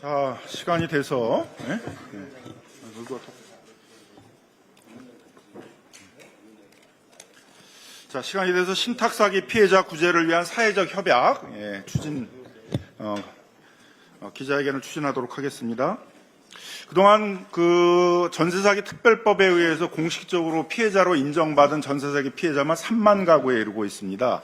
자, 시간이 돼서 시간이 돼서 신탁사기 피해자 구제를 위한 사회적 협약 추진 기자회견을 추진하도록 하겠습니다. 그동안 그 전세사기 특별법에 의해서 공식적으로 피해자로 인정받은 전세사기 피해자만 3만 가구에 이르고 있습니다.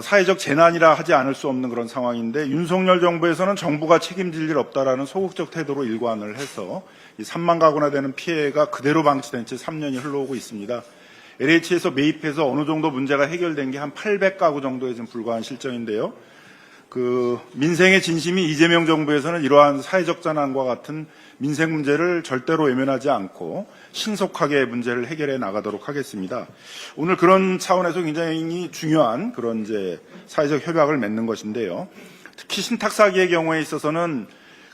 사회적 재난이라 하지 않을 수 없는 그런 상황인데 윤석열 정부에서는 정부가 책임질 일 없다라는 소극적 태도로 일관을 해서 이 3만 가구나 되는 피해가 그대로 방치된 채 3년이 흘러오고 있습니다. LH에서 매입해서 어느 정도 문제가 해결된 게 한 800가구 정도에 좀 불과한 실정인데요. 그 민생의 진심이 이재명 정부에서는 이러한 사회적 재난과 같은 민생 문제를 절대로 외면하지 않고 신속하게 문제를 해결해 나가도록 하겠습니다. 오늘 그런 차원에서 굉장히 중요한 그런 이제 사회적 협약을 맺는 것인데요. 특히 신탁 사기의 경우에 있어서는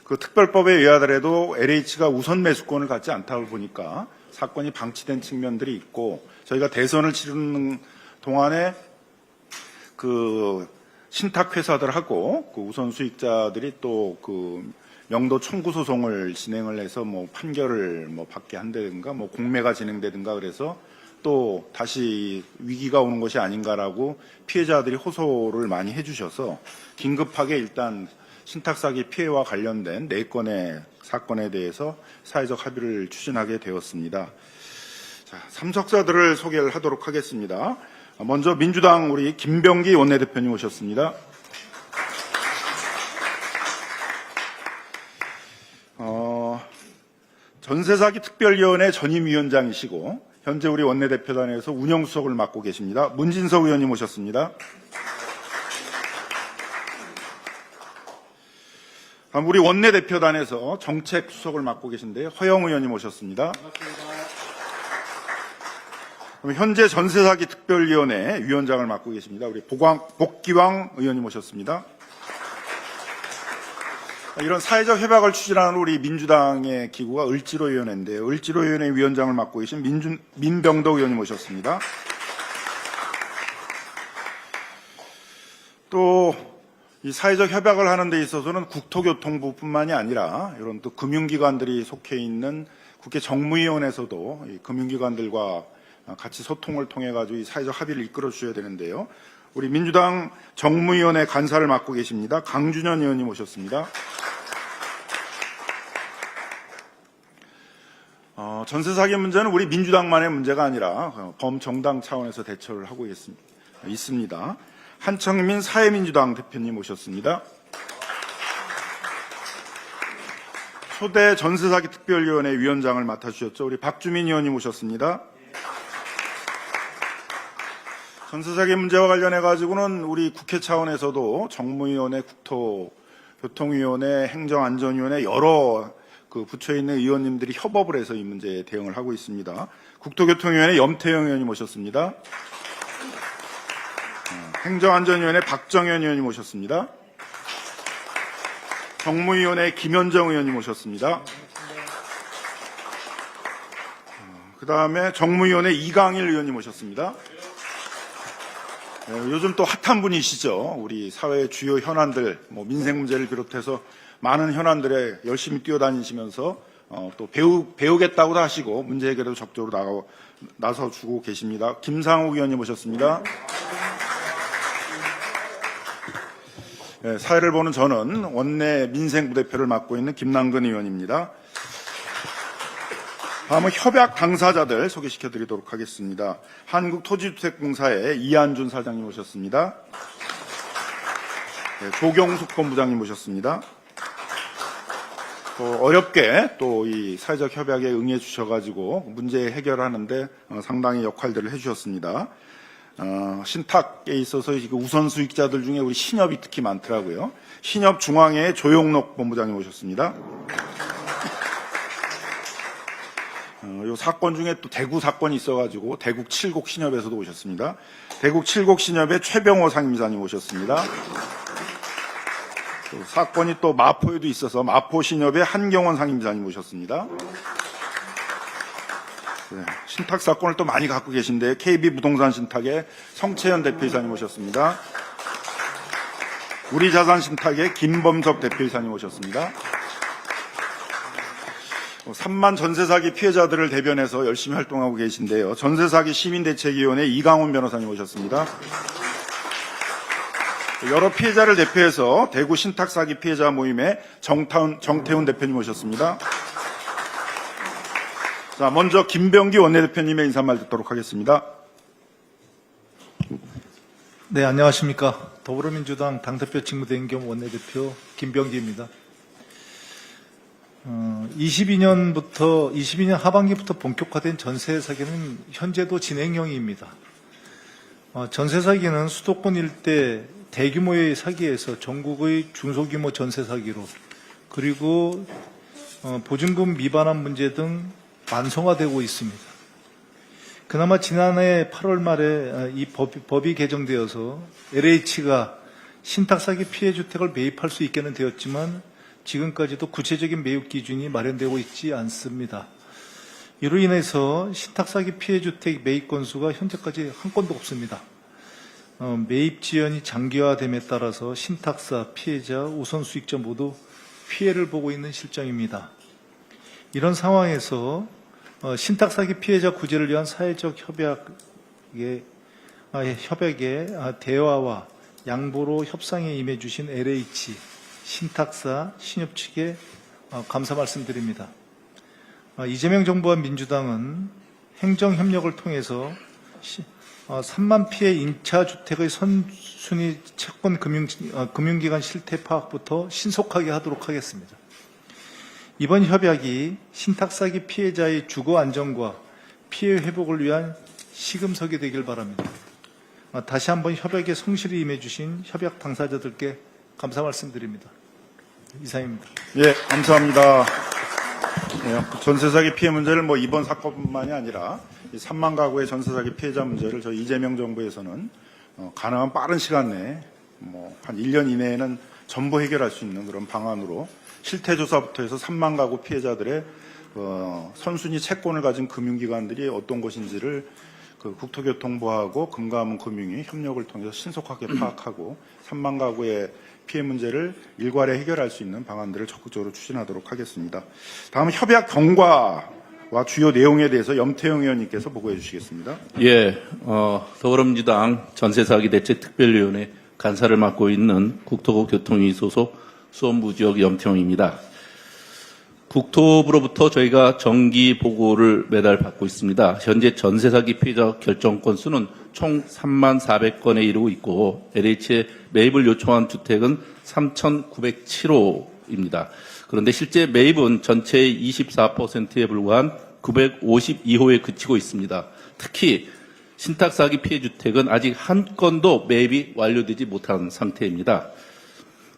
그 특별법에 의하더라도 LH가 우선 매수권을 갖지 않다 보니까 사건이 방치된 측면들이 있고 저희가 대선을 치르는 동안에 그 신탁 회사들하고 그 우선 수익자들이 또 그 명도 청구 소송을 진행을 해서 뭐 판결을 뭐 받게 한다든가 뭐 공매가 진행되든가 그래서 또 다시 위기가 오는 것이 아닌가라고 피해자들이 호소를 많이 해주셔서 긴급하게 일단 신탁 사기 피해와 관련된 4건의 사건에 대해서 사회적 합의를 추진하게 되었습니다. 자, 참석자들을 소개를 하도록 하겠습니다. 먼저 민주당 우리 김병기 원내대표님 오셨습니다. 전세사기 특별위원회 전임위원장이시고 현재 우리 원내대표단에서 운영수석을 맡고 계십니다. 문진석 의원님 오셨습니다. 다음 우리 원내대표단에서 정책수석을 맡고 계신데요. 허영 의원님 오셨습니다. 그럼 현재 전세사기 특별위원회 위원장을 맡고 계십니다. 우리 복기왕 의원님 오셨습니다. 이런 사회적 협약을 추진하는 우리 민주당의 기구가 을지로위원회인데요. 을지로위원회 위원장을 맡고 계신 민병덕 의원님 오셨습니다. 또 이 사회적 협약을 하는 데 있어서는 국토교통부뿐만이 아니라 이런 또 금융기관들이 속해 있는 국회 정무위원회에서도 이 금융기관들과 같이 소통을 통해 가지고 이 사회적 합의를 이끌어 주셔야 되는데요. 우리 민주당 정무위원회 간사를 맡고 계십니다. 강준현 의원님 오셨습니다. 전세사기 문제는 우리 민주당만의 문제가 아니라 범정당 차원에서 대처를 하고 있습니다. 한청민 사회민주당 대표님 오셨습니다. 초대 전세사기 특별위원회 위원장을 맡아주셨죠. 우리 박주민 의원님 오셨습니다. 전세사기 문제와 관련해 가지고는 우리 국회 차원에서도 정무위원회, 국토교통위원회, 행정안전위원회 여러 그 부처에 있는 의원님들이 협업을 해서 이 문제에 대응을 하고 있습니다. 국토교통위원회 염태영 의원님 오셨습니다. 행정안전위원회 박정현 의원님 오셨습니다. 정무위원회 김현정 의원님 오셨습니다. 그 다음에 정무위원회 이강일 의원님 오셨습니다. 요즘 또 핫한 분이시죠. 우리 사회의 주요 현안들, 뭐 민생 문제를 비롯해서 많은 현안들에 열심히 뛰어다니시면서 또 배우겠다고도 하시고 문제 해결에도 적극적으로 나서주고 계십니다. 김상욱 의원님 오셨습니다. 사회를 보는 저는 원내 민생부대표를 맡고 있는 김남근 의원입니다. 다음은 협약 당사자들 소개시켜드리도록 하겠습니다. 한국토지주택공사의 이한준 사장님 오셨습니다. 조경숙 본부장님 오셨습니다. 또 어렵게 또 이 사회적 협약에 응해 주셔가지고 문제 해결하는데 상당히 역할들을 해주셨습니다. 신탁에 있어서 우선 수익자들 중에 우리 신협이 특히 많더라고요. 신협 중앙회의 조용록 본부장님 오셨습니다. 이 사건 중에 또 대구 사건이 있어가지고 대국 칠곡 신협에서도 오셨습니다. 대국 칠곡 신협의 최병호 상임이사님 오셨습니다. 또 사건이 또 마포에도 있어서 마포 신협의 한경원 상임이사님 오셨습니다. 신탁 사건을 또 많이 갖고 계신데 KB 부동산 신탁의 성채연 대표이사님 오셨습니다. 우리자산신탁의 김범석 대표이사님 오셨습니다. 3만 전세사기 피해자들을 대변해서 열심히 활동하고 계신데요. 전세사기 시민대책위원회 이강훈 변호사님 오셨습니다. 여러 피해자를 대표해서 대구 신탁사기 피해자 모임의 정태훈 대표님 오셨습니다. 자, 먼저 김병기 원내대표님의 인사말 듣도록 하겠습니다. 네, 안녕하십니까. 더불어민주당 당대표 직무대행 겸 원내대표 김병기입니다. 22년 하반기부터 본격화된 전세 사기는 현재도 진행형입니다. 전세 사기는 수도권 일대 대규모의 사기에서 전국의 중소규모 전세 사기로 그리고 보증금 미반환 문제 등 만성화되고 있습니다. 그나마 지난해 8월 말에 이 법이 개정되어서 LH가 신탁사기 피해 주택을 매입할 수 있게는 되었지만 지금까지도 구체적인 매입 기준이 마련되고 있지 않습니다. 이로 인해서 신탁사기 피해 주택 매입 건수가 현재까지 한 건도 없습니다. 매입 지연이 장기화됨에 따라서 신탁사, 피해자, 우선 수익자 모두 피해를 보고 있는 실정입니다. 이런 상황에서 신탁사기 피해자 구제를 위한 사회적 협약의 대화와 양보로 협상에 임해 주신 LH, 신탁사, 신협 측에 감사 말씀드립니다. 이재명 정부와 민주당은 행정협력을 통해서 3만 피해 임차 주택의 선순위 채권 금융기관 실태 파악부터 신속하게 하도록 하겠습니다. 이번 협약이 신탁사기 피해자의 주거 안정과 피해 회복을 위한 시금석이 되길 바랍니다. 다시 한번 협약에 성실히 임해 주신 협약 당사자들께 감사 말씀드립니다. 이상입니다. 예, 감사합니다. 전세사기 피해 문제를 이번 사건뿐만이 아니라 3만 가구의 전세사기 피해자 문제를 저희 이재명 정부에서는 가능한 빠른 시간 내에 한 1년 이내에는 전부 해결할 수 있는 그런 방안으로 실태조사부터 해서 3만 가구 피해자들의 선순위 채권을 가진 금융기관들이 어떤 것인지를 국토교통부하고 금감원금융위 협력을 통해서 신속하게 파악하고 3만 가구의 피해 문제를 일괄에 해결할 수 있는 방안들을 적극적으로 추진하도록 하겠습니다. 다음 협약 경과와 주요 내용에 대해서 염태영 의원님께서 보고해 주시겠습니다. 예, 더불어민주당 전세사기 대책특별위원회 간사를 맡고 있는 국토교통위 소속 수원부지역 염태영입니다. 국토부로부터 저희가 정기 보고를 매달 받고 있습니다. 현재 전세사기 피해자 결정 건수는 총 3만 400건에 이르고 있고 LH에 매입을 요청한 주택은 3,907호입니다. 그런데 실제 매입은 전체의 24%에 불과한 952호에 그치고 있습니다. 특히 신탁사기 피해 주택은 아직 한 건도 매입이 완료되지 못한 상태입니다.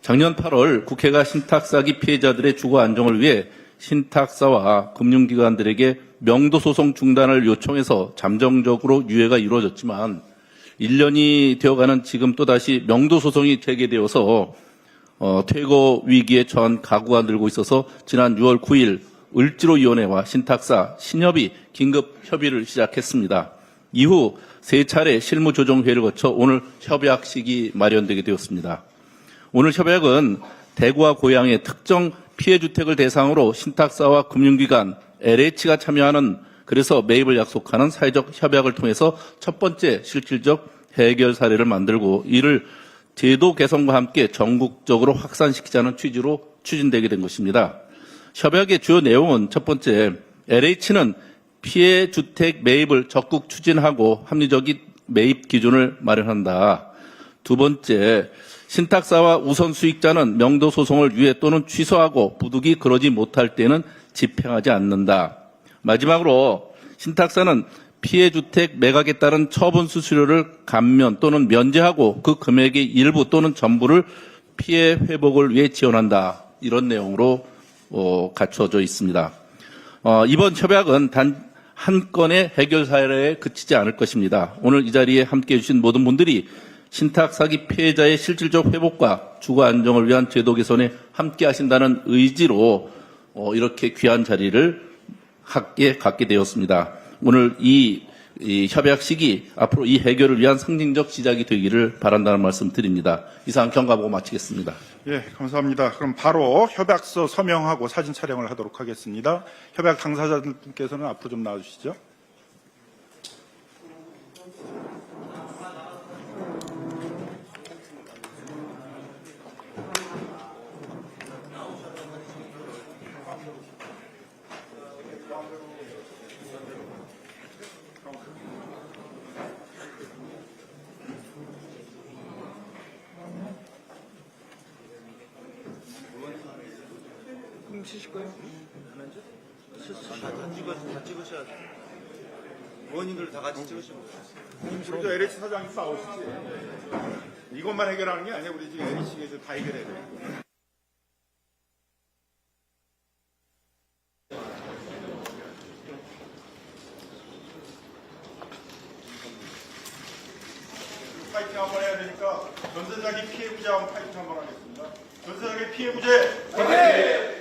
작년 8월 국회가 신탁사기 피해자들의 주거 안정을 위해 신탁사와 금융기관들에게 명도소송 중단을 요청해서 잠정적으로 유예가 이루어졌지만 1년이 되어가는 지금 또다시 명도소송이 재개되어서 퇴거 위기에 처한 가구가 늘고 있어서 지난 6월 9일 을지로위원회와 신탁사, 신협이 긴급 협의를 시작했습니다. 이후 3차례 실무조정회를 거쳐 오늘 협약식이 마련되게 되었습니다. 오늘 협약은 대구와 고양의 특정 피해주택을 대상으로 신탁사와 금융기관, LH가 참여하는 그래서 매입을 약속하는 사회적 협약을 통해서 첫 번째 실질적 해결 사례를 만들고 이를 제도 개선과 함께 전국적으로 확산시키자는 취지로 추진되게 된 것입니다. 협약의 주요 내용은 첫 번째, LH는 피해 주택 매입을 적극 추진하고 합리적인 매입 기준을 마련한다. 두 번째, 신탁사와 우선 수익자는 명도 소송을 유예 또는 취소하고 부득이 그러지 못할 때는 집행하지 않는다. 마지막으로 신탁사는 피해 주택 매각에 따른 처분 수수료를 감면 또는 면제하고 그 금액의 일부 또는 전부를 피해 회복을 위해 지원한다. 이런 내용으로 갖춰져 있습니다. 이번 협약은 단 한 건의 해결 사례에 그치지 않을 것입니다. 오늘 이 자리에 함께해 주신 모든 분들이 신탁사기 피해자의 실질적 회복과 주거 안정을 위한 제도 개선에 함께 하신다는 의지로 이렇게 귀한 자리를 갖게 되었습니다. 오늘 이 이 협약식이 앞으로 이 해결을 위한 상징적 시작이 되기를 바란다는 말씀 드립니다. 이상 경과보고 마치겠습니다. 예, 감사합니다. 그럼 바로 협약서 서명하고 사진 촬영을 하도록 하겠습니다. 협약 당사자분께서는 앞으로 좀 나와주시죠. 치실 거예요? 다 찍으셔야 돼요. 의원님들 다 같이 찍으시면 돼요. 우리도 LH 사장님 나오시지. 이것만 해결하는 게 아니라 우리 지금 LH에서 다 해결해야 돼요. 파이팅 한번 해야 되니까 전세자기 피해구제 한번 파이팅 한번 하겠습니다. 전세자기 피해구제 파이팅!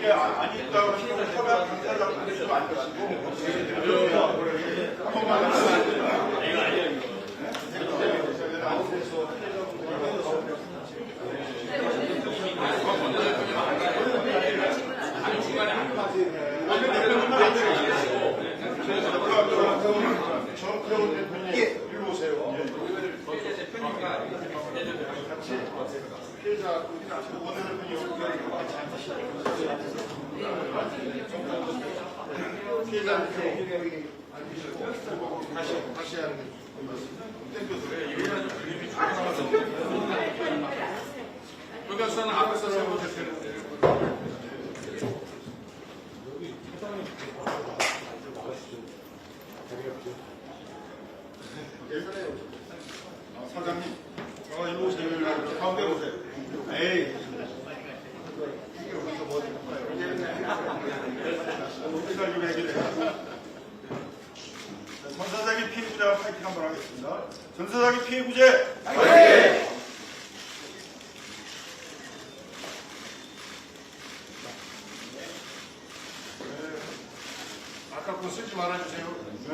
이게 아니 있다고 하시면 협약 당사자 분들도 안 드시고 한 번만 일로 오세요. 같이 피해자 원하는 분이 같이 앉으시고 피해자한테 다시 하는 그러니까 앞에서 세우셨어요. 사장님, 일로 오세요. 가운데 오세요. 에이. 전세자기 피해구제 파이팅 한번 하겠습니다. 전세자기 피해구제 파이팅! 아까 그거 쓰지 말아주세요. 네.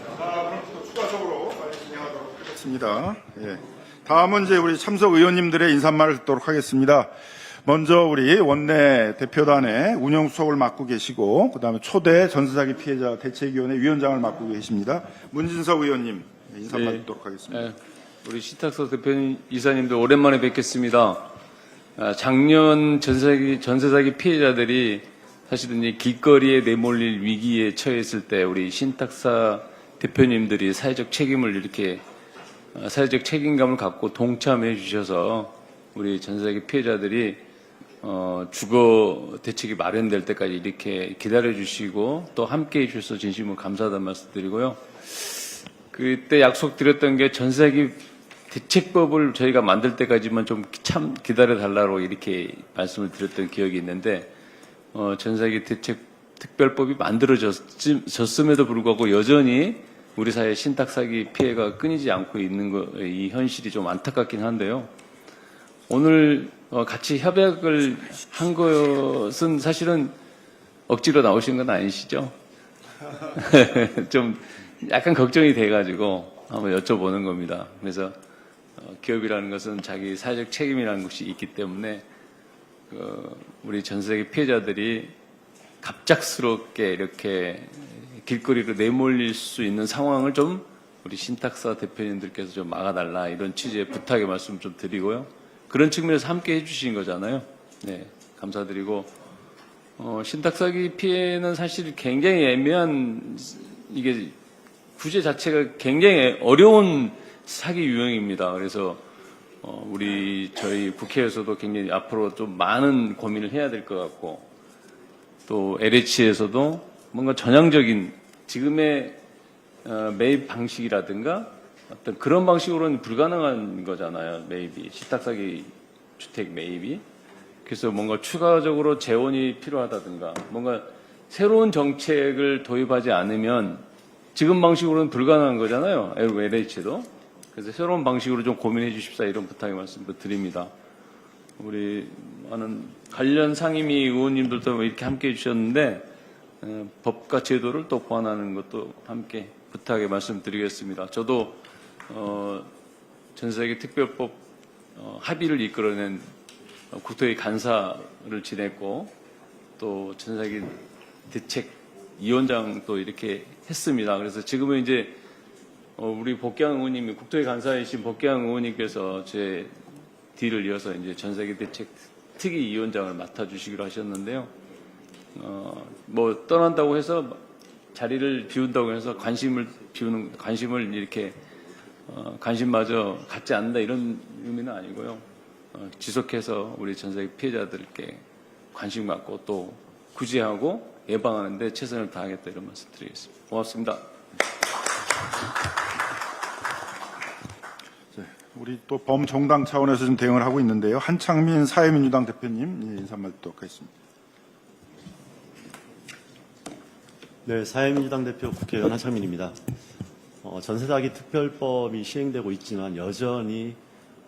그럼 또 추가적으로 진행하도록 하겠습니다. 예. 다음은 이제 우리 참석 의원님들의 인사말을 듣도록 하겠습니다. 먼저 우리 원내 대표단의 운영수석을 맡고 계시고, 그 다음에 초대 전세사기 피해자 대책위원회 위원장을 맡고 계십니다. 문진석 의원님 인사말 듣도록 하겠습니다. 우리 신탁석 대표님, 이사님들 오랜만에 뵙겠습니다. 작년 전세사기 피해자들이 사실은 이 길거리에 내몰릴 위기에 처했을 때 우리 신탁사 대표님들이 사회적 책임을 이렇게 사회적 책임감을 갖고 동참해 주셔서 우리 전세사기 피해자들이 주거 대책이 마련될 때까지 이렇게 기다려 주시고 또 함께 해 주셔서 진심으로 감사하다는 말씀 드리고요. 그때 약속드렸던 게 전세사기 대책법을 저희가 만들 때까지만 좀 참 기다려 달라고 이렇게 말씀을 드렸던 기억이 있는데 전세사기 대책 특별법이 만들어졌음에도 불구하고 여전히 우리 사회 신탁 사기 피해가 끊이지 않고 있는 이 현실이 좀 안타깝긴 한데요. 오늘 같이 협약을 한 것은 사실은 억지로 나오신 건 아니시죠? 좀 약간 걱정이 돼가지고 한번 여쭤보는 겁니다. 그래서 기업이라는 것은 자기 사회적 책임이라는 것이 있기 때문에 우리 전세계 피해자들이 갑작스럽게 이렇게 길거리로 내몰릴 수 있는 상황을 좀 우리 신탁사 대표님들께서 좀 막아달라 이런 취지의 부탁의 말씀 좀 드리고요. 그런 측면에서 함께 해주신 거잖아요. 네, 감사드리고 신탁사기 피해는 사실 굉장히 애매한 이게 구제 자체가 굉장히 어려운 사기 유형입니다. 그래서 저희 국회에서도 굉장히 앞으로 좀 많은 고민을 해야 될 것 같고 또 LH에서도 뭔가 전향적인 지금의 매입 방식이라든가 어떤 그런 방식으로는 불가능한 거잖아요. 매입이 신탁사기 주택 매입이. 그래서 뭔가 추가적으로 재원이 필요하다든가 뭔가 새로운 정책을 도입하지 않으면 지금 방식으로는 불가능한 거잖아요. LH도. 그래서 새로운 방식으로 좀 고민해 주십사 이런 부탁의 말씀도 드립니다. 우리 많은 관련 상임위 의원님들도 이렇게 함께 해주셨는데 법과 제도를 또 보완하는 것도 함께 부탁의 말씀드리겠습니다. 저도 전세계 특별법 합의를 이끌어낸 국토위 간사를 지냈고 또 전세계 대책위원장도 이렇게 했습니다. 그래서 지금은 이제 우리 복경 의원님이 국토위 간사이신 복경 의원님께서 제 뒤를 이어서 이제 전세계 대책 특위위원장을 맡아주시기로 하셨는데요. 뭐 떠난다고 해서 자리를 비운다고 해서 관심을 이렇게 관심마저 갖지 않는다 이런 의미는 아니고요. 지속해서 우리 전세계 피해자들께 관심 갖고 또 구제하고 예방하는 데 최선을 다하겠다 이런 말씀 드리겠습니다. 고맙습니다. 우리 또 범정당 차원에서 좀 대응을 하고 있는데요. 한창민 사회민주당 대표님 인사 말씀 하겠습니다. 네, 사회민주당 대표 국회의원 한창민입니다. 전세사기 특별법이 시행되고 있지만 여전히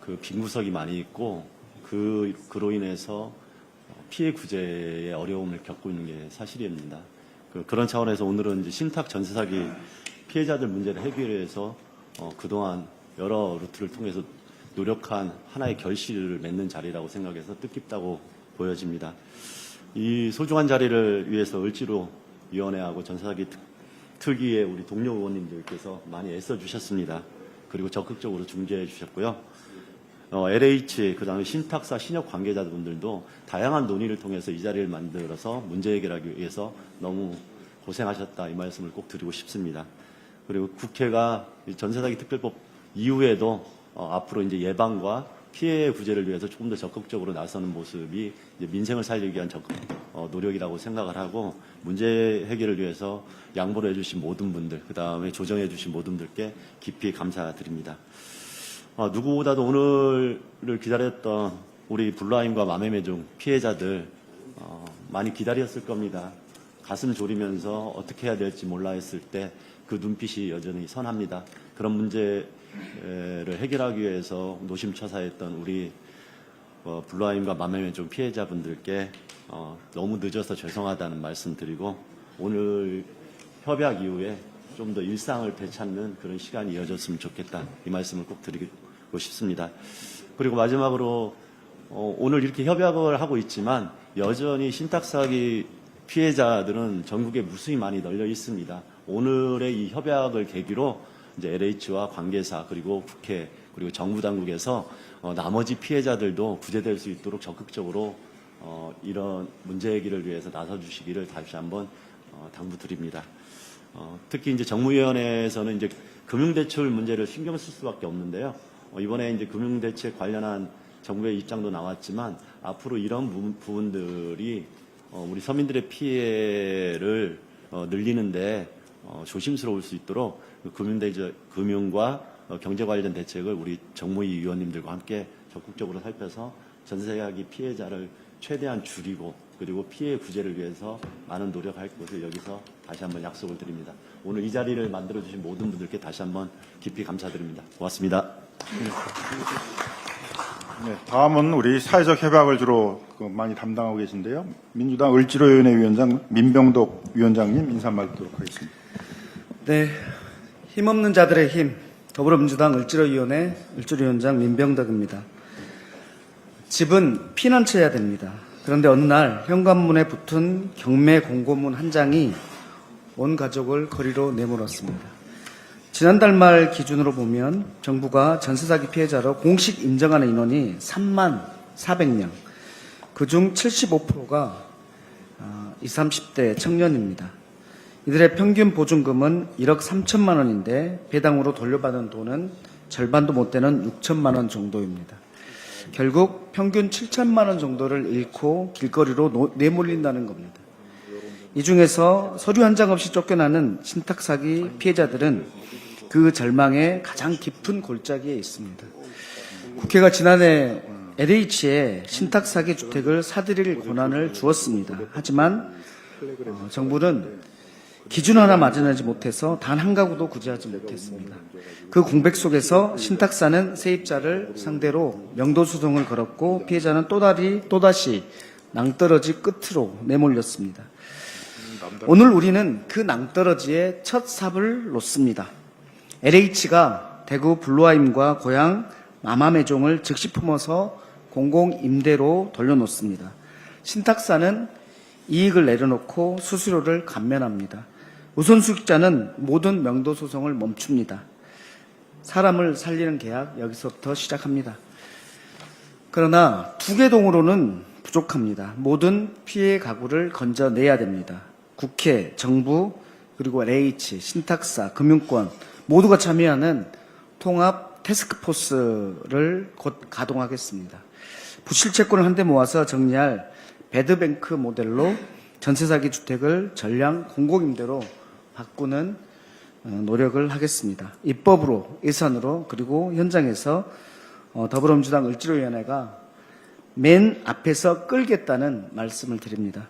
그 빈구석이 많이 있고 그로 인해서 피해 구제에 어려움을 겪고 있는 게 사실입니다. 그런 차원에서 오늘은 이제 신탁 전세사기 피해자들 문제를 해결해서 그동안 여러 루트를 통해서 노력한 하나의 결실을 맺는 자리라고 생각해서 뜻깊다고 보여집니다. 이 소중한 자리를 위해서 을지로 위원회하고 전세사기 특위의 우리 동료 의원님들께서 많이 애써주셨습니다. 그리고 적극적으로 중재해 주셨고요. LH, 그 다음에 신탁사 신협 관계자분들도 다양한 논의를 통해서 이 자리를 만들어서 문제 해결하기 위해서 너무 고생하셨다 이 말씀을 꼭 드리고 싶습니다. 그리고 국회가 전세사기 특별법 이후에도 앞으로 이제 예방과 피해 구제를 위해서 조금 더 적극적으로 나서는 모습이 이제 민생을 살리기 위한 노력이라고 생각을 하고 문제 해결을 위해서 양보를 해주신 모든 분들, 그 다음에 조정해주신 모든 분들께 깊이 감사드립니다. 누구보다도 오늘을 기다렸던 우리 블루아임과 맘에메종 피해자들 많이 기다렸을 겁니다. 가슴 졸이면서 어떻게 해야 될지 몰라 했을 때 그 눈빛이 여전히 선합니다. 그런 문제를 해결하기 위해서 노심초사했던 우리 블루아임과 맘에메종 피해자분들께 너무 늦어서 죄송하다는 말씀 드리고 오늘 협약 이후에 좀 더 일상을 되찾는 그런 시간이 이어졌으면 좋겠다 이 말씀을 꼭 드리고 싶습니다. 그리고 마지막으로 오늘 이렇게 협약을 하고 있지만 여전히 신탁사기 피해자들은 전국에 무수히 많이 널려 있습니다. 오늘의 이 협약을 계기로 이제 LH와 관계사 그리고 국회 그리고 정부 당국에서 나머지 피해자들도 구제될 수 있도록 적극적으로 이런 문제 해결을 위해서 나서 주시기를 다시 한번 당부드립니다. 특히 이제 정무위원회에서는 이제 금융대출 문제를 신경 쓸 수밖에 없는데요. 이번에 이제 금융대책 관련한 정부의 입장도 나왔지만 앞으로 이런 부분들이 우리 서민들의 피해를 늘리는데 조심스러울 수 있도록 금융과 경제 관련 대책을 우리 정무위 위원님들과 함께 적극적으로 살펴서 전세사기 피해자를 최대한 줄이고 그리고 피해 구제를 위해서 많은 노력할 것을 여기서 다시 한번 약속을 드립니다. 오늘 이 자리를 만들어주신 모든 분들께 다시 한번 깊이 감사드립니다. 고맙습니다. 네, 다음은 우리 사회적 협약을 주로 많이 담당하고 계신데요. 민주당 을지로위원회 위원장 민병덕 위원장님 인사 말도록 하겠습니다. 네, 힘없는 자들의 힘, 더불어민주당 을지로위원회 을지로위원장 민병덕입니다. 집은 피난처여야 됩니다. 그런데 어느 날 현관문에 붙은 경매 공고문 한 장이 온 가족을 거리로 내몰았습니다. 지난달 말 기준으로 보면 정부가 전세 사기 피해자로 공식 인정하는 인원이 3만 400명, 그중 75%가 20, 30대 청년입니다. 이들의 평균 보증금은 1억 3천만 원인데 배당으로 돌려받은 돈은 절반도 못 되는 6천만 원 정도입니다. 결국 평균 7천만 원 정도를 잃고 길거리로 내몰린다는 겁니다. 이 중에서 서류 한 장 없이 쫓겨나는 신탁 사기 피해자들은 그 절망의 가장 깊은 골짜기에 있습니다. 국회가 지난해 LH에 신탁 사기 주택을 사들일 권한을 주었습니다. 하지만 정부는 기준 하나 마련하지 못해서 단 한 가구도 구제하지 못했습니다. 그 공백 속에서 신탁사는 세입자를 상대로 명도소송을 걸었고 피해자는 또다시 낭떠러지 끝으로 내몰렸습니다. 오늘 우리는 그 낭떠러지의 첫 삽을 놓습니다. LH가 대구 블루아임과 고향 마마매종을 즉시 품어서 공공임대로 돌려놓습니다. 신탁사는 이익을 내려놓고 수수료를 감면합니다. 우선수익자는 모든 명도소송을 멈춥니다. 사람을 살리는 계약 여기서부터 시작합니다. 그러나 두개동으로는 부족합니다. 모든 피해 가구를 건져내야 됩니다. 국회, 정부, 그리고 LH, 신탁사, 금융권 모두가 참여하는 통합 태스크포스를 곧 가동하겠습니다. 부실채권을 한데 모아서 정리할 배드뱅크 모델로 전세사기 주택을 전량 공공임대로 바꾸는 노력을 하겠습니다. 입법으로, 예산으로, 그리고 현장에서 더불어민주당 을지로위원회가 맨 앞에서 끌겠다는 말씀을 드립니다.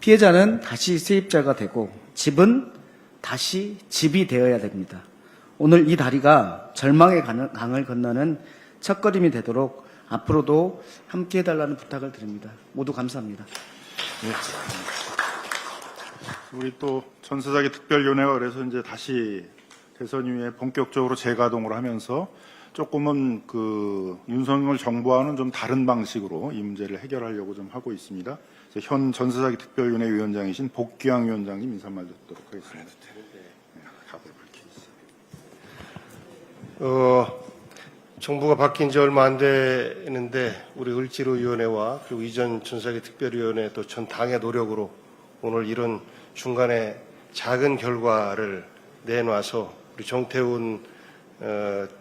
피해자는 다시 세입자가 되고 집은 다시 집이 되어야 됩니다. 오늘 이 다리가 절망의 강을 건너는 첫걸음이 되도록 앞으로도 함께 해달라는 부탁을 드립니다. 모두 감사합니다. 우리 또 전세사기 특별위원회가 그래서 이제 다시 대선 이후에 본격적으로 재가동을 하면서 조금은 그 윤석열 정부와는 좀 다른 방식으로 이 문제를 해결하려고 좀 하고 있습니다. 현 전세사기 특별위원회 위원장이신 복귀양 위원장님 인사말 듣도록 하겠습니다. 정부가 바뀐 지 얼마 안 되는데 우리 을지로위원회와 그리고 이전 전세사기 특별위원회 또 전 당의 노력으로 오늘 이런 중간에 작은 결과를 내놔서 우리 정태훈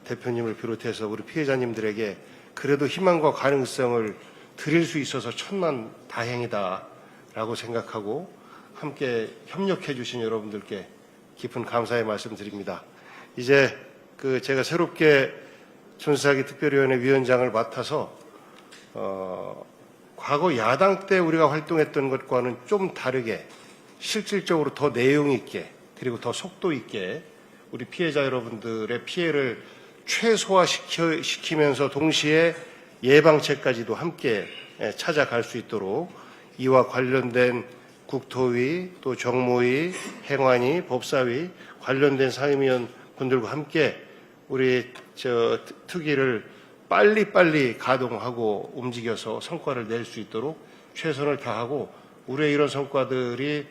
대표님을 비롯해서 우리 피해자님들에게 그래도 희망과 가능성을 드릴 수 있어서 천만 다행이다라고 생각하고 함께 협력해 주신 여러분들께 깊은 감사의 말씀 드립니다. 이제 제가 새롭게 전세사기 특별위원회 위원장을 맡아서 과거 야당 때 우리가 활동했던 것과는 좀 다르게 실질적으로 더 내용 있게 그리고 더 속도 있게 우리 피해자 여러분들의 피해를 최소화시키면서 동시에 예방책까지도 함께 찾아갈 수 있도록 이와 관련된 국토위 또 정무위, 행안위, 법사위 관련된 상임위원 분들과 함께 우리 특위를 빨리 가동하고 움직여서 성과를 낼 수 있도록 최선을 다하고 우리의 이런 성과들이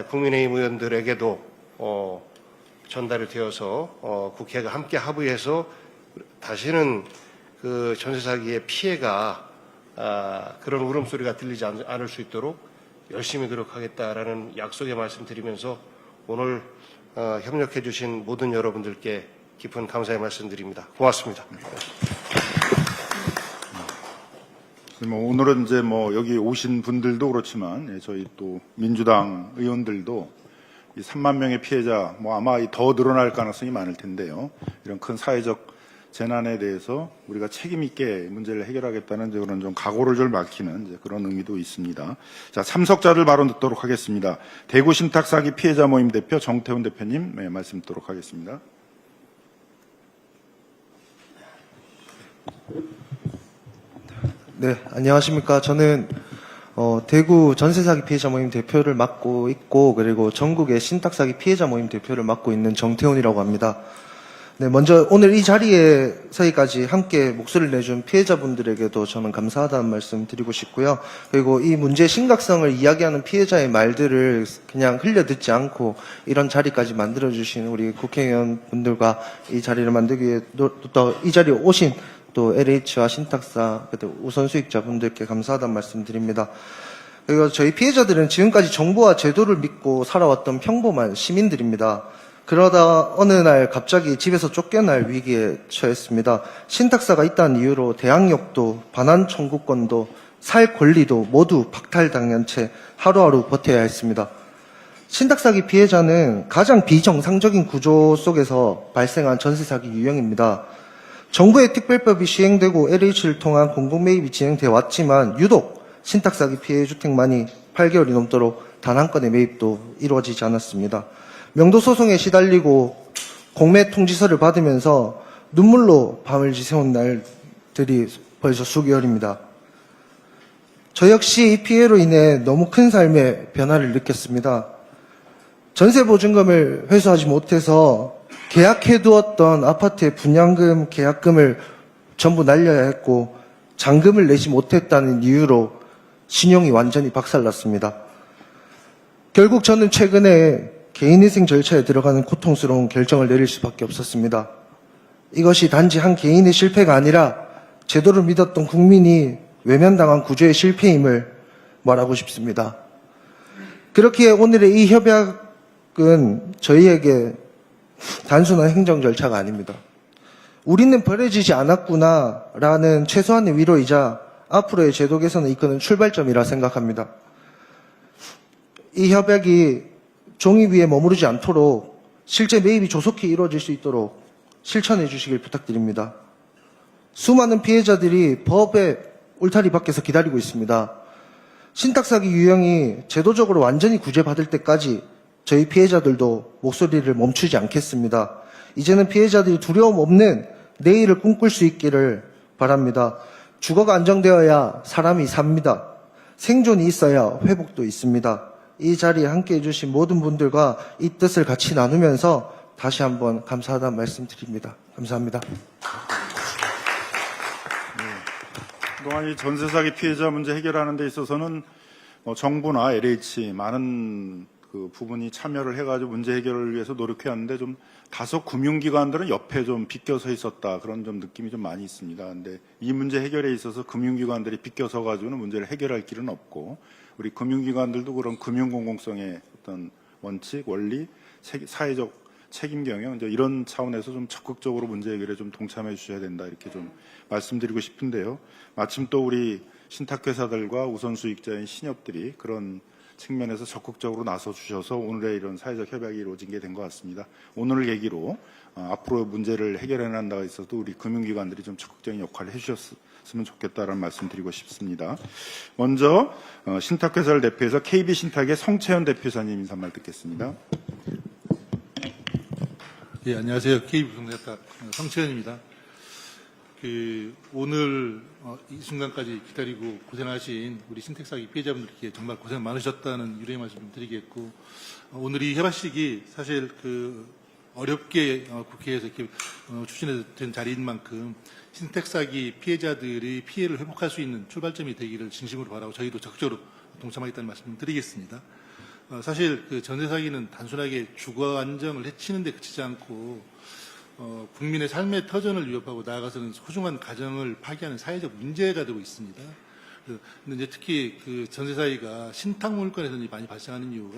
국민의힘 의원들에게도 전달이 되어서 국회가 함께 합의해서 다시는 그 전세사기의 피해가 그런 울음소리가 들리지 않을 수 있도록 열심히 노력하겠다라는 약속의 말씀드리면서 오늘 협력해 주신 모든 여러분들께 깊은 감사의 말씀드립니다. 고맙습니다. 오늘은 이제 여기 오신 분들도 그렇지만 저희 또 민주당 의원들도 이 3만 명의 피해자 아마 더 늘어날 가능성이 많을 텐데요. 이런 큰 사회적 재난에 대해서 우리가 책임 있게 문제를 해결하겠다는 이제 그런 좀 각오를 좀 밝히는 이제 그런 의미도 있습니다. 자, 참석자들 발언 듣도록 하겠습니다. 대구 신탁 사기 피해자 모임 대표 정태훈 대표님 말씀 듣도록 하겠습니다. 네, 안녕하십니까. 저는 대구 전세사기 피해자 모임 대표를 맡고 있고, 그리고 전국의 신탁사기 피해자 모임 대표를 맡고 있는 정태훈이라고 합니다. 네, 먼저 오늘 이 자리에 서기까지 함께 목소리를 내준 피해자분들에게도 저는 감사하다는 말씀 드리고 싶고요. 그리고 이 문제의 심각성을 이야기하는 피해자의 말들을 그냥 흘려 듣지 않고 이런 자리까지 만들어주신 우리 국회의원분들과 이 자리를 만들기 위해 또 이 자리에 오신 또 LH와 신탁사, 우선 수익자분들께 감사하다는 말씀 드립니다. 그리고 저희 피해자들은 지금까지 정부와 제도를 믿고 살아왔던 평범한 시민들입니다. 그러다 어느 날 갑자기 집에서 쫓겨날 위기에 처했습니다. 신탁사가 있다는 이유로 대항력도 반환 청구권도 살 권리도 모두 박탈당한 채 하루하루 버텨야 했습니다. 신탁사기 피해자는 가장 비정상적인 구조 속에서 발생한 전세사기 유형입니다. 정부의 특별법이 시행되고 LH를 통한 공공매입이 진행되어 왔지만 유독 신탁사기 피해 주택만이 8개월이 넘도록 단 한 건의 매입도 이루어지지 않았습니다. 명도소송에 시달리고 공매 통지서를 받으면서 눈물로 밤을 지새운 날들이 벌써 수개월입니다. 저 역시 이 피해로 인해 너무 큰 삶의 변화를 느꼈습니다. 전세보증금을 회수하지 못해서 계약해두었던 아파트의 분양금, 계약금을 전부 날려야 했고 잔금을 내지 못했다는 이유로 신용이 완전히 박살났습니다. 결국 저는 최근에 개인희생 절차에 들어가는 고통스러운 결정을 내릴 수밖에 없었습니다. 이것이 단지 한 개인의 실패가 아니라 제도를 믿었던 국민이 외면당한 구조의 실패임을 말하고 싶습니다. 그렇기에 오늘의 이 협약은 저희에게 단순한 행정 절차가 아닙니다. 우리는 버려지지 않았구나라는 최소한의 위로이자 앞으로의 제도 개선을 이끄는 출발점이라 생각합니다. 이 협약이 종이 위에 머무르지 않도록 실제 매입이 조속히 이루어질 수 있도록 실천해 주시길 부탁드립니다. 수많은 피해자들이 법의 울타리 밖에서 기다리고 있습니다. 신탁사기 유형이 제도적으로 완전히 구제받을 때까지 저희 피해자들도 목소리를 멈추지 않겠습니다. 이제는 피해자들이 두려움 없는 내일을 꿈꿀 수 있기를 바랍니다. 주거가 안정되어야 사람이 삽니다. 생존이 있어야 회복도 있습니다. 이 자리에 함께해 주신 모든 분들과 이 뜻을 같이 나누면서 다시 한번 감사하다는 말씀드립니다. 감사합니다. 그동안 이 전세 사기 피해자 문제 해결하는 데 있어서는 정부나 LH 많은 그 부분이 참여를 해가지고 문제 해결을 위해서 노력해왔는데 좀 다소 금융기관들은 옆에 좀 비껴서 있었다 그런 좀 느낌이 좀 많이 있습니다. 근데 이 문제 해결에 있어서 금융기관들이 비껴서 가지고는 문제를 해결할 길은 없고 우리 금융기관들도 그런 금융공공성의 어떤 원칙, 원리, 사회적 책임 경영 이제 이런 차원에서 좀 적극적으로 문제 해결에 좀 동참해 주셔야 된다 이렇게 좀 말씀드리고 싶은데요. 마침 또 우리 신탁회사들과 우선수익자인 신협들이 그런 측면에서 적극적으로 나서 주셔서 오늘의 이런 사회적 협약이 이루어진 게 된 것 같습니다. 오늘을 계기로 앞으로 문제를 해결해 나간다고 있어도 우리 금융기관들이 좀 적극적인 역할을 해주셨으면 좋겠다라는 말씀 드리고 싶습니다. 먼저 신탁회사를 대표해서 KB신탁의 성채현 대표사님 인사말 듣겠습니다. 예, 안녕하세요. KB신탁 성채현입니다. 오늘 이 순간까지 기다리고 고생하신 우리 신택사기 피해자분들께 정말 고생 많으셨다는 유례의 말씀 좀 드리겠고, 오늘 이 협약식이 사실 어렵게 국회에서 이렇게 추진된 자리인 만큼 신택사기 피해자들이 피해를 회복할 수 있는 출발점이 되기를 진심으로 바라고 저희도 적극적으로 동참하겠다는 말씀 좀 드리겠습니다. 사실 전세 사기는 단순하게 주거 안정을 해치는 데 그치지 않고 국민의 삶의 터전을 위협하고 나아가서는 소중한 가정을 파괴하는 사회적 문제가 되고 있습니다. 근데 이제 특히 전세 사기가 신탁 물건에서 많이 발생하는 이유가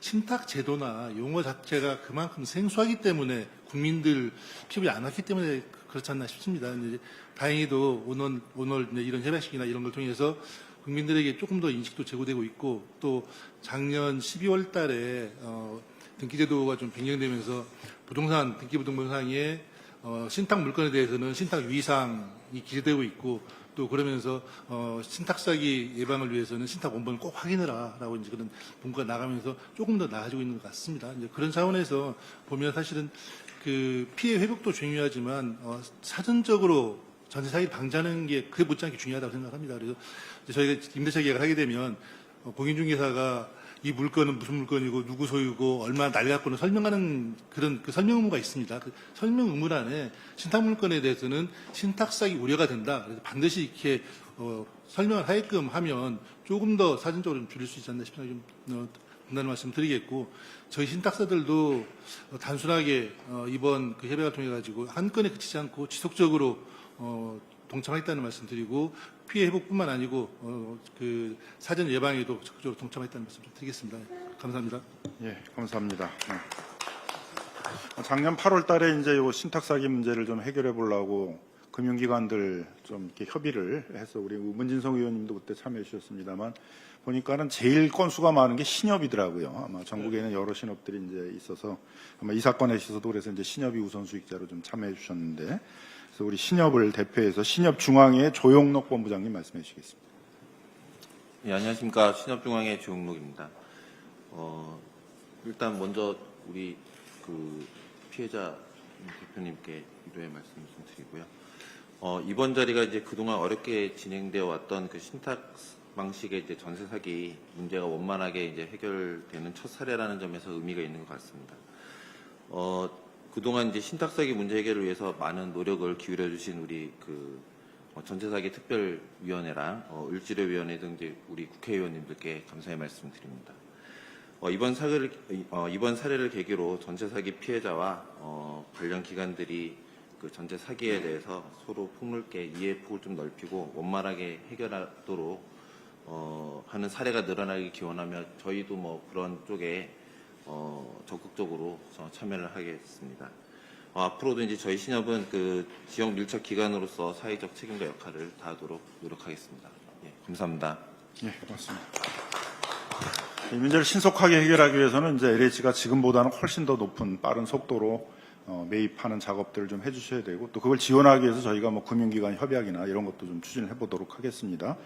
신탁 제도나 용어 자체가 그만큼 생소하기 때문에 국민들 피부에 안 왔기 때문에 그렇지 않나 싶습니다. 근데 다행히도 오늘 이런 협약식이나 이런 걸 통해서 국민들에게 조금 더 인식도 제고되고 있고, 또 작년 12월 달에 등기제도가 좀 변경되면서 등기부등본상에 신탁 물건에 대해서는 신탁 유의사항이 기재되고 있고 또 그러면서 신탁 사기 예방을 위해서는 신탁 원본을 꼭 확인해라라고 이제 그런 문구가 나가면서 조금 더 나아지고 있는 것 같습니다. 이제 그런 차원에서 보면 사실은 그 피해 회복도 중요하지만 사전적으로 전세 사기를 방지하는 게 그게 못지않게 중요하다고 생각합니다. 그래서 이제 저희가 임대차 계약을 하게 되면 공인중개사가 이 물건은 무슨 물건이고 누구 소유고 얼마나 낡았고는 설명하는 그런 그 설명 의무가 있습니다. 그 설명 의무란에 신탁 물건에 대해서는 신탁 사기 우려가 된다. 그래서 반드시 이렇게 설명을 하게끔 하면 조금 더 사전적으로 좀 줄일 수 있지 않나 싶은 좀 분단을 말씀드리겠고 저희 신탁사들도 단순하게 이번 그 협약을 통해 가지고 한 건에 그치지 않고 지속적으로 동참하겠다는 말씀드리고 피해 회복뿐만 아니고 그 사전 예방에도 적극적으로 동참하겠다는 말씀 좀 드리겠습니다. 감사합니다. 예, 감사합니다. 작년 8월 달에 이제 요 신탁 사기 문제를 좀 해결해 보려고 금융기관들 좀 이렇게 협의를 해서 우리 문진성 의원님도 그때 참여해 주셨습니다만 보니까는 제일 건수가 많은 게 신협이더라고요. 아마 전국에는 여러 신협들이 이제 있어서 아마 이 사건에 있어서도 그래서 이제 신협이 우선 수익자로 좀 참여해 주셨는데 그래서 우리 신협을 대표해서 신협중앙회 조용록 본부장님 말씀해 주시겠습니다. 네, 안녕하십니까. 신협중앙회 조용록입니다. 일단 먼저 우리 그 피해자 대표님께 위로의 말씀 좀 드리고요. 이번 자리가 이제 그동안 어렵게 진행되어 왔던 그 신탁 방식의 이제 전세 사기 문제가 원만하게 이제 해결되는 첫 사례라는 점에서 의미가 있는 것 같습니다. 그동안 이제 신탁 사기 문제 해결을 위해서 많은 노력을 기울여 주신 우리 그 전세 사기 특별위원회랑 을지로위원회 등 이제 우리 국회의원님들께 감사의 말씀드립니다. 이번 사례를 계기로 전세 사기 피해자와 관련 기관들이 그 전세 사기에 대해서 서로 폭넓게 이해 폭을 좀 넓히고 원만하게 해결하도록 하는 사례가 늘어나길 기원하며 저희도 뭐 그런 쪽에 적극적으로 참여를 하겠습니다. 앞으로도 이제 저희 신협은 그 지역 밀착 기관으로서 사회적 책임과 역할을 다하도록 노력하겠습니다. 예, 감사합니다. 예, 고맙습니다. 이 문제를 신속하게 해결하기 위해서는 이제 LH가 지금보다는 훨씬 더 높은 빠른 속도로 매입하는 작업들을 좀 해주셔야 되고 또 그걸 지원하기 위해서 저희가 뭐 금융기관 협약이나 이런 것도 좀 추진을 해보도록 하겠습니다.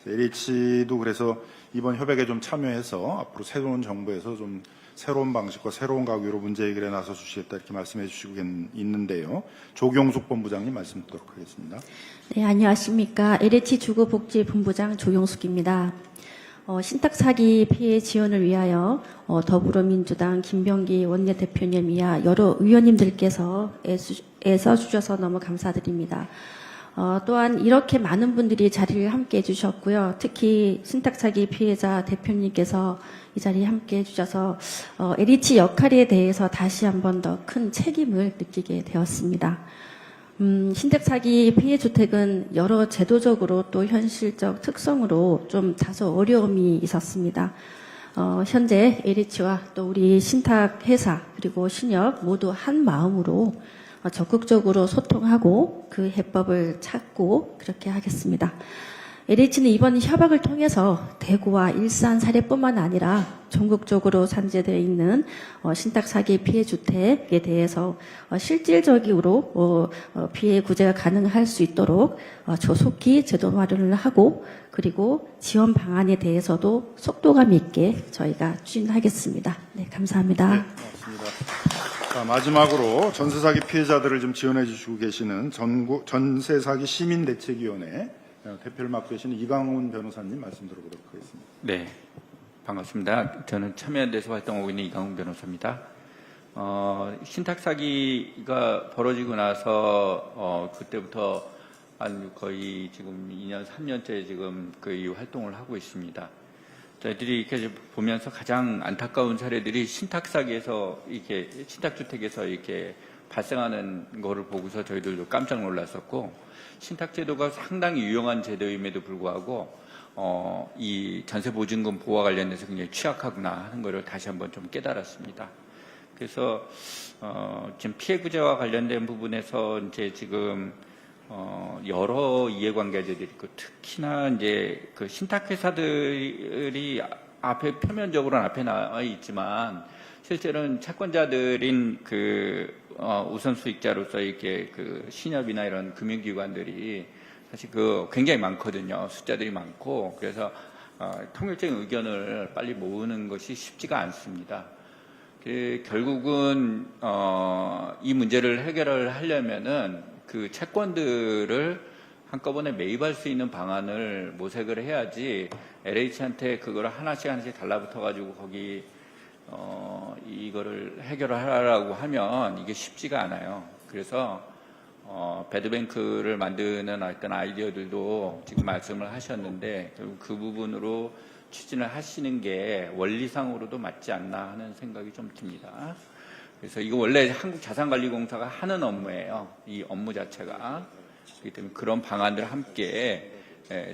LH도 그래서 이번 협약에 좀 참여해서 앞으로 새로운 정부에서 좀 새로운 방식과 새로운 가격으로 문제 해결에 나서 주시겠다 이렇게 말씀해 주시고 있는데요. 조경숙 본부장님 말씀 듣도록 하겠습니다. 네, 안녕하십니까. LH 주거복지본부장 조경숙입니다. 신탁 사기 피해 지원을 위하여 더불어민주당 김병기 원내대표님이야 여러 의원님들께서 애써 주셔서 너무 감사드립니다. 또한 이렇게 많은 분들이 자리를 함께 해주셨고요. 특히 신탁 사기 피해자 대표님께서 이 자리에 함께 해주셔서 LH 역할에 대해서 다시 한 번 더 큰 책임을 느끼게 되었습니다. 신탁 사기 피해 주택은 여러 제도적으로 또 현실적 특성으로 좀 다소 어려움이 있었습니다. 현재 LH와 또 우리 신탁 회사 그리고 신협 모두 한 마음으로 적극적으로 소통하고 그 해법을 찾고 그렇게 하겠습니다. LH는 이번 협약을 통해서 대구와 일산 사례뿐만 아니라 전국적으로 산재되어 있는 신탁 사기 피해 주택에 대해서 실질적으로 피해 구제가 가능할 수 있도록 조속히 제도 마련을 하고 그리고 지원 방안에 대해서도 속도감 있게 저희가 추진하겠습니다. 네, 감사합니다. 네, 고맙습니다. 자, 마지막으로 전세 사기 피해자들을 좀 지원해 주시고 계시는 전세 사기 시민대책위원회 대표를 맡고 계시는 이강훈 변호사님 말씀 들어보도록 하겠습니다. 네, 반갑습니다. 저는 참여연대에서 활동하고 있는 이강훈 변호사입니다. 신탁 사기가 벌어지고 나서 그때부터 한 거의 지금 2년, 3년째 지금 이 활동을 하고 있습니다. 저희들이 이렇게 보면서 가장 안타까운 사례들이 신탁 사기에서 이렇게 신탁 주택에서 이렇게 발생하는 거를 보고서 저희들도 깜짝 놀랐었고 신탁 제도가 상당히 유용한 제도임에도 불구하고 이 전세 보증금 보호와 관련해서 굉장히 취약하구나 하는 것을 다시 한번 좀 깨달았습니다. 그래서 지금 피해 구제와 관련된 부분에서 이제 지금 여러 이해관계자들이 있고 특히나 이제 그 신탁 회사들이 표면적으로는 앞에 나와 있지만 실제로는 채권자들인 그 우선 수익자로서 이렇게 그 신협이나 이런 금융기관들이 사실 그 굉장히 많거든요. 숫자들이 많고 그래서 통일적인 의견을 빨리 모으는 것이 쉽지가 않습니다. 결국은 이 문제를 해결을 하려면은 그 채권들을 한꺼번에 매입할 수 있는 방안을 모색을 해야지 LH한테 그걸 하나씩 달라붙어 가지고 거기 이거를 해결을 하라고 하면 이게 쉽지가 않아요. 그래서 배드뱅크를 만드는 어떤 아이디어들도 지금 말씀을 하셨는데 결국 그 부분으로 추진을 하시는 게 원리상으로도 맞지 않나 하는 생각이 좀 듭니다. 그래서 이거 원래 한국자산관리공사가 하는 업무예요. 이 업무 자체가. 그렇기 때문에 그런 방안들 함께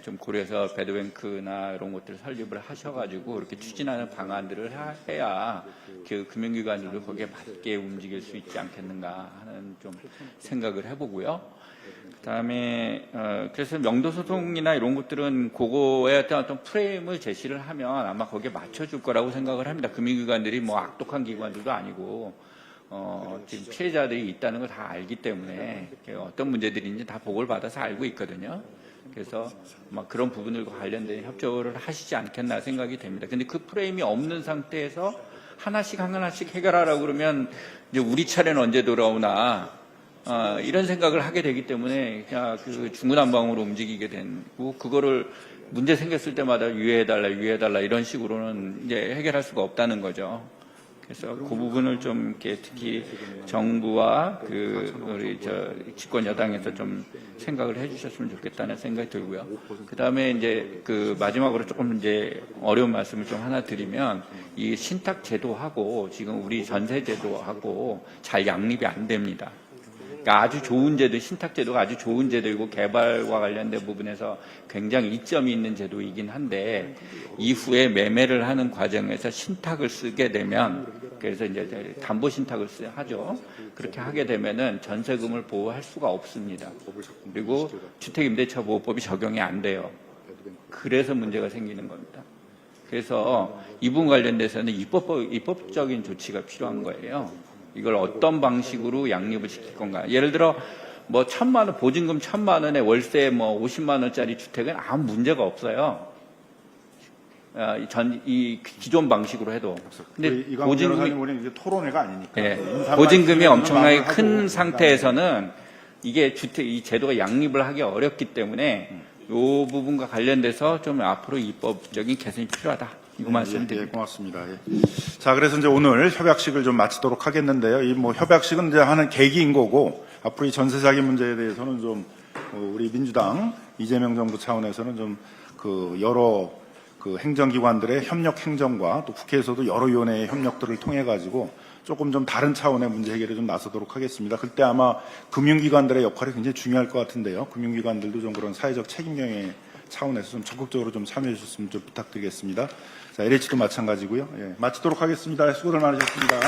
좀 고려해서 배드뱅크나 이런 것들을 설립을 하셔가지고 이렇게 추진하는 방안들을 해야 그 금융기관들도 거기에 맞게 움직일 수 있지 않겠는가 하는 좀 생각을 해보고요. 그다음에 그래서 명도소송이나 이런 것들은 그거에 어떤 프레임을 제시를 하면 아마 거기에 맞춰줄 거라고 생각을 합니다. 금융기관들이 뭐 악독한 기관들도 아니고 지금 피해자들이 있다는 걸 다 알기 때문에 어떤 문제들인지 다 보고를 받아서 알고 있거든요. 그래서 막 그런 부분들과 관련된 협조를 하시지 않겠나 생각이 됩니다. 근데 그 프레임이 없는 상태에서 하나씩 해결하라고 그러면 이제 우리 차례는 언제 돌아오나 이런 생각을 하게 되기 때문에 그냥 그 중구난방으로 움직이게 되고 그거를 문제 생겼을 때마다 유예해달라 이런 식으로는 이제 해결할 수가 없다는 거죠. 그래서 그 부분을 좀 이렇게 특히 정부와 우리 집권 여당에서 좀 생각을 해주셨으면 좋겠다는 생각이 들고요. 그 다음에 이제 마지막으로 조금 이제 어려운 말씀을 좀 하나 드리면 이 신탁 제도하고 지금 우리 전세 제도하고 잘 양립이 안 됩니다. 그러니까 아주 좋은 제도, 신탁 제도가 아주 좋은 제도이고 개발과 관련된 부분에서 굉장히 이점이 있는 제도이긴 한데 이후에 매매를 하는 과정에서 신탁을 쓰게 되면 그래서 이제 담보 신탁을 하죠. 그렇게 하게 되면은 전세금을 보호할 수가 없습니다. 그리고 주택임대차 보호법이 적용이 안 돼요. 그래서 문제가 생기는 겁니다. 그래서 이 부분 관련돼서는 입법적인 조치가 필요한 거예요. 이걸 어떤 방식으로 양립을 시킬 건가. 예를 들어 뭐 1,000만 원 보증금 1,000만 원에 월세 뭐 50만 원짜리 주택은 아무 문제가 없어요. 이 기존 방식으로 해도. 근데 보증금이 우리는 이제 토론회가 아니니까. 네, 보증금이 엄청나게 큰 상태에서는 이게 이 제도가 양립을 하기 어렵기 때문에 이 부분과 관련돼서 좀 앞으로 입법적인 개선이 필요하다. 이거 말씀드립니다. 고맙습니다. 자, 그래서 이제 오늘 협약식을 좀 마치도록 하겠는데요. 이 뭐 협약식은 이제 하는 계기인 거고 앞으로 이 전세 사기 문제에 대해서는 좀 우리 민주당 이재명 정부 차원에서는 좀 여러 행정기관들의 협력 행정과 또 국회에서도 여러 위원회의 협력들을 통해 가지고 조금 좀 다른 차원의 문제 해결에 좀 나서도록 하겠습니다. 그때 아마 금융기관들의 역할이 굉장히 중요할 것 같은데요. 금융기관들도 좀 그런 사회적 책임경의 차원에서 좀 적극적으로 좀 참여해 주셨으면 좀 부탁드리겠습니다. 자, LH도 마찬가지고요. 마치도록 하겠습니다. 수고들 많으셨습니다.